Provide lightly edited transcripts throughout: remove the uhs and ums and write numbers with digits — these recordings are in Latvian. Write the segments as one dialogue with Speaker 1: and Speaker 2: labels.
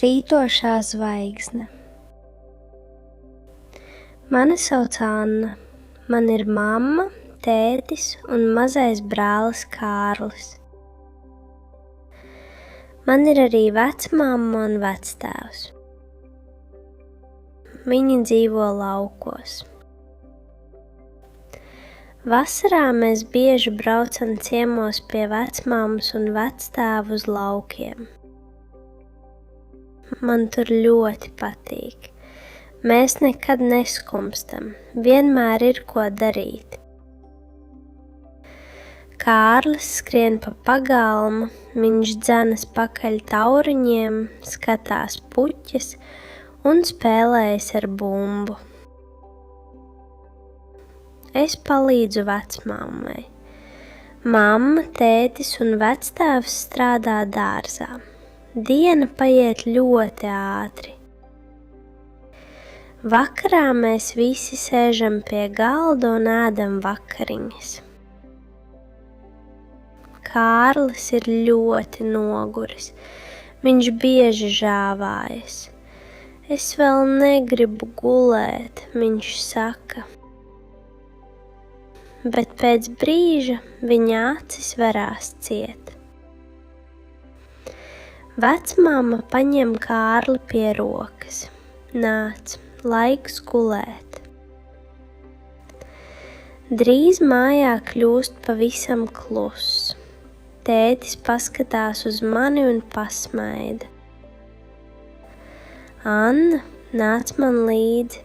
Speaker 1: Krītošā zvaigzne. Mani sauc Anna. Man ir mamma, tētis un mazais brālis Kārlis. Man ir arī vecmamma un vectēvs. Viņi dzīvo laukos. Vasarā mēs bieži braucam ciemos pie vecmammas un vectēva uz laukiem. Man tur ļoti patīk. Mēs nekad neskumstam, vienmēr ir ko darīt. Kārlis skrien pa pagalmu, viņš dzenas pakaļ tauriņiem, skatās puķes un spēlējas ar bumbu. Es palīdzu vecmammai. Mamma, tētis un vectēvs strādā dārzā. Diena paiet ļoti ātri. Vakarā mēs visi sēžam pie galda un ēdam vakariņas. Kārlis ir ļoti noguris. Viņš bieži žāvājas. Es vēl negribu gulēt, viņš saka. Bet pēc brīža viņa acis verās ciet. Vecmamma paņem Kārli pie rokas. Nāc, laiks gulēt. Drīz mājā kļūst pavisam kluss. Tētis paskatās uz mani un pasmaida. Anna, nāc man līdzi,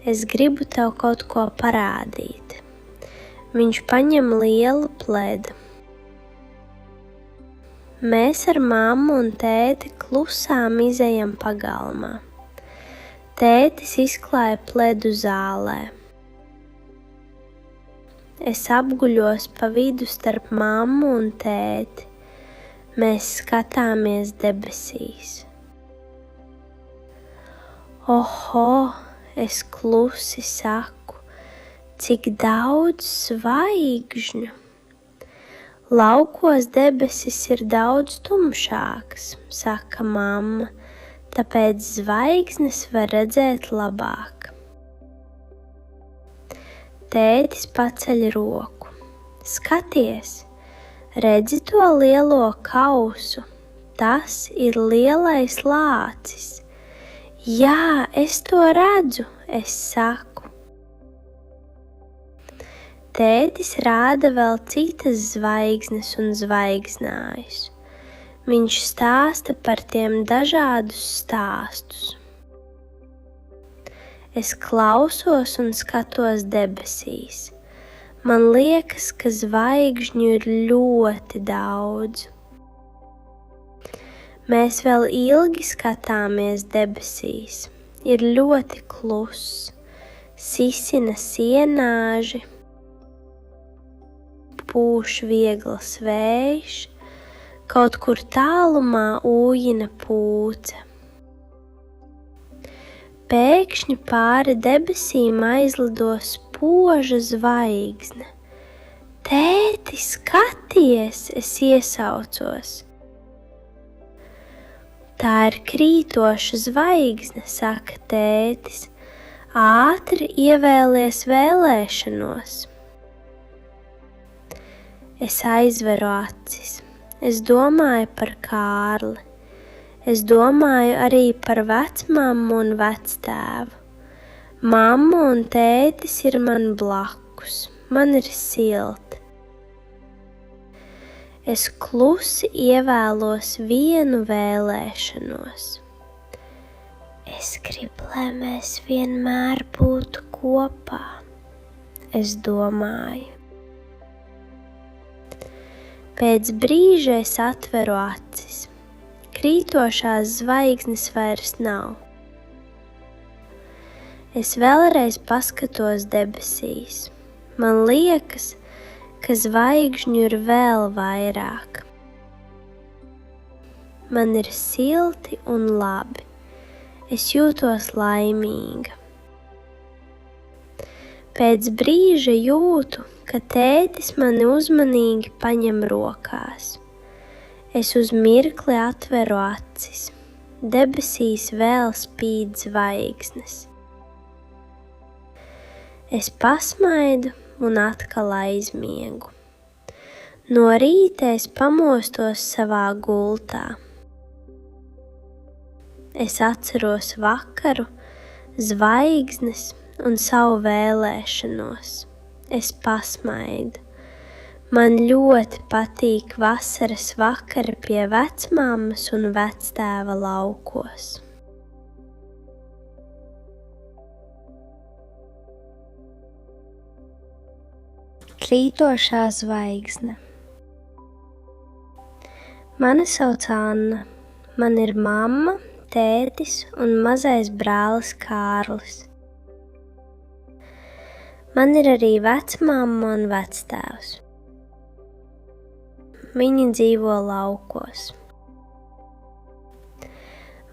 Speaker 1: es gribu tev kaut ko parādīt. Viņš paņem lielu pledu. Mēs ar mammu un tēti klusām izejam pagalmā. Tētis izklāja pledu zālē. Es apguļos pa vidu starp mammu un tēti. Mēs skatāmies debesīs. Oho, es klusi saku, cik daudz zvaigžņu. Laukos debesis ir daudz tumšākas, saka mamma, tāpēc zvaigznes var redzēt labāk. Tētis paceļ roku. Skaties, redzi to lielo kausu? Tas ir lielais lācis. Jā, es to redzu, es saku. Tētis rāda vēl citas zvaigznes un zvaigznājus. Viņš stāsta par tiem dažādus stāstus. Es klausos un skatos debesīs. Man liekas, ka zvaigžņu ir ļoti daudz. Mēs vēl ilgi skatāmies debesīs. Ir ļoti kluss. Sisina sienāži. Pūš viegls vējš, kaut kur tālumā ūjina pūce. Pēkšņi pāri debesīm aizlido spoža zvaigzne. Tēti, skaties, es iesaucos. Tā ir krītoša zvaigzne, saka tētis. Ātri ievēlies vēlēšanos. Es aizveru acis. Es domāju par Kārli. Es domāju arī par vecmammu un vectēvu. Mamma un tētis ir man blakus. Man ir silti. Es klusi ievēlos vienu vēlēšanos. Es gribu, lai mēs vienmēr būtu kopā. Es domāju. Pēc brīža es atveru acis. Krītošās zvaigznes vairs nav. Es vēlreiz paskatos debesīs. Man liekas, ka zvaigžņu ir vēl vairāk. Man ir silti un labi. Es jūtos laimīga. Pēc brīža jūtu, ka tētis mani uzmanīgi paņem rokās. Es uz mirkli atveru acis. debesīs vēl spīd zvaigznes. Es pasmaidu un atkal aizmiegu. No rīta es pamostos savā gultā. Es atceros vakaru, zvaigznes un savu vēlēšanos. Es pasmaidu. Man ļoti patīk vasaras vakari pie vecmammas un vectēva laukos. Krītošā zvaigzne. Mani sauc Anna. Man ir mamma, tētis un mazais brālis Kārlis. Man ir arī vecmamma un vectēvs. Viņi dzīvo laukos.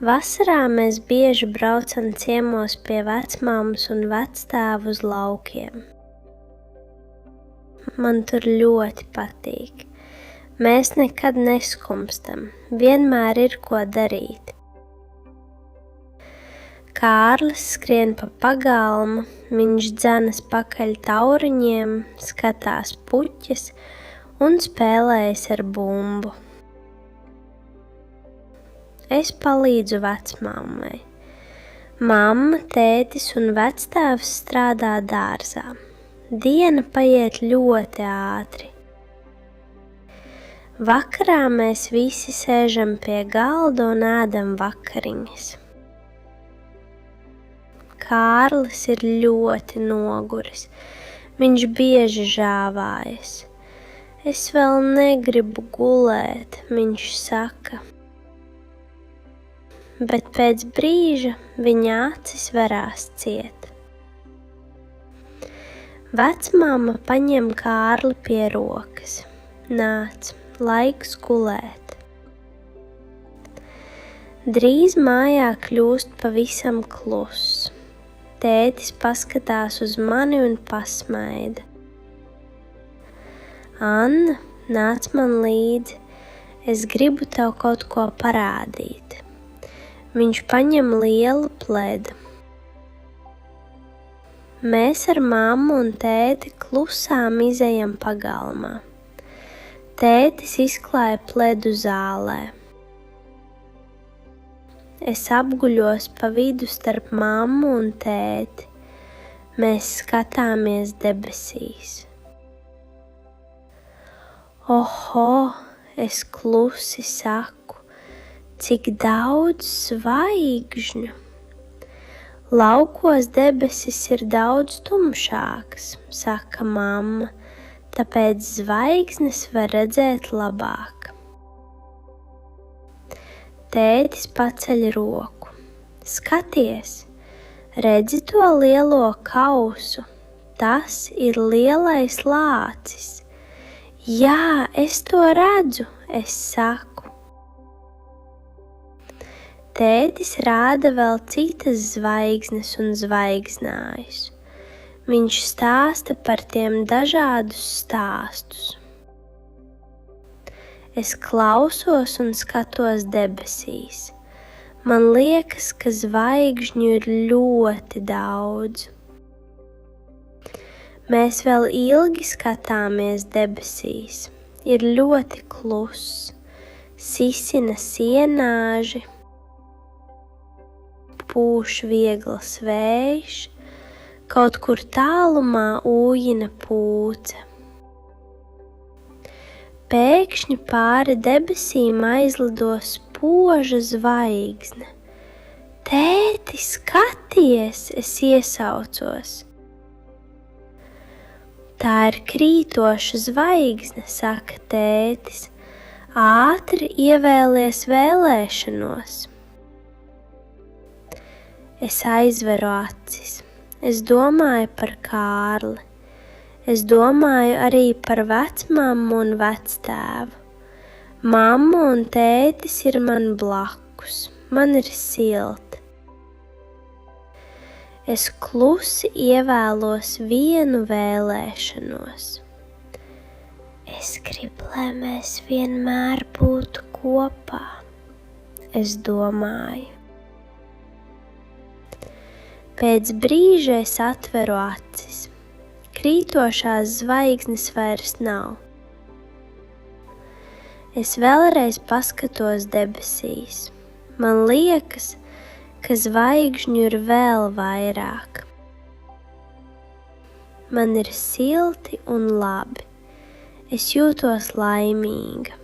Speaker 1: Vasarā mēs bieži braucam ciemos pie vecmammas un vectēva uz laukiem. Man tur ļoti patīk. Mēs nekad neskumstam, vienmēr ir ko darīt. Kārlis skrien pa pagalmu, viņš dzenas pakaļ tauriņiem, skatās puķes un spēlējas ar bumbu. Es palīdzu vecmammai. Mamma, tētis un vectēvs strādā dārzā. Diena paiet ļoti ātri. Vakarā mēs visi sēžam pie galda un ēdam vakariņas. Kārlis ir ļoti noguris. Viņš bieži žāvājas. Es vēl negribu gulēt, viņš saka. Bet pēc brīža viņa acis verās ciet. Vecmamma paņem Kārli pie rokas. Nāc, laiks gulēt. Drīz mājā kļūst pavisam kluss. Tētis paskatās uz mani un pasmaida. Anna, nāc man līdzi, es gribu tev kaut ko parādīt. Viņš paņem lielu pledu. Mēs ar mammu un tēti klusām izejam pagalmā. Tētis izklāja pledu zālē. Es apguļos pa vidu starp mammu un tēti. Mēs skatāmies debesīs. Oho, es klusi saku, cik daudz zvaigžņu. Laukos debesis ir daudz tumšākas, saka mamma, tāpēc zvaigznes var redzēt labāk. Tētis paceļ roku. Skaties, redzi to lielo kausu? Tas ir lielais lācis. Jā, es to redzu, es saku. Tētis rāda vēl citas zvaigznes un zvaigznājus. Viņš stāsta par tiem dažādus stāstus. Es klausos un skatos debesīs. Man liekas, ka zvaigžņu ir ļoti daudz. Mēs vēl ilgi skatāmies debesīs. Ir ļoti kluss, sisina sienāži, pūš viegls vējš, kaut kur tālumā ūjina pūce. Pēkšņi pāri debesīm aizlido spoža zvaigzne. Tēti, skaties, es iesaucos. Tā ir krītoša zvaigzne, saka tētis. Ātri ievēlies vēlēšanos. Es aizveru acis. Es domāju par Kārli. Es domāju arī par vecmammu un vectēvu. Mamma un tētis ir man blakus. Man ir silti. Es klusi ievēlos vienu vēlēšanos. Es gribu, lai mēs vienmēr būtu kopā. es domāju. Pēc brīža es atveru acis. Krītošās zvaigznes vairs nav. Es vēlreiz paskatos debesīs. Man liekas, ka zvaigžņu ir vēl vairāk. Man ir silti un labi. Es jūtos laimīga.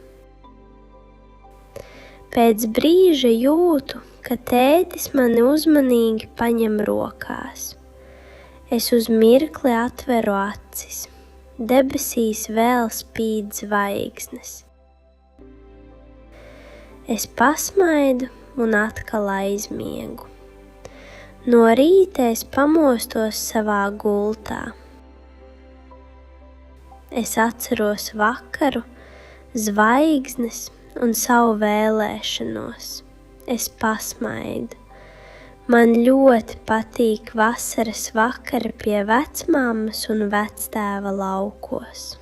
Speaker 1: Pēc brīža jūtu, ka tētis mani uzmanīgi paņem rokās. Es uz mirkli atveru acis. Debesīs vēl spīd zvaigznes. Es pasmaidu un atkal aizmiegu. No rīta es pamostos savā gultā. Es atceros vakaru, zvaigznes un savu vēlēšanos. Es pasmaidu. Man ļoti patīk vasaras vakari pie vecmammas un vectēva laukos.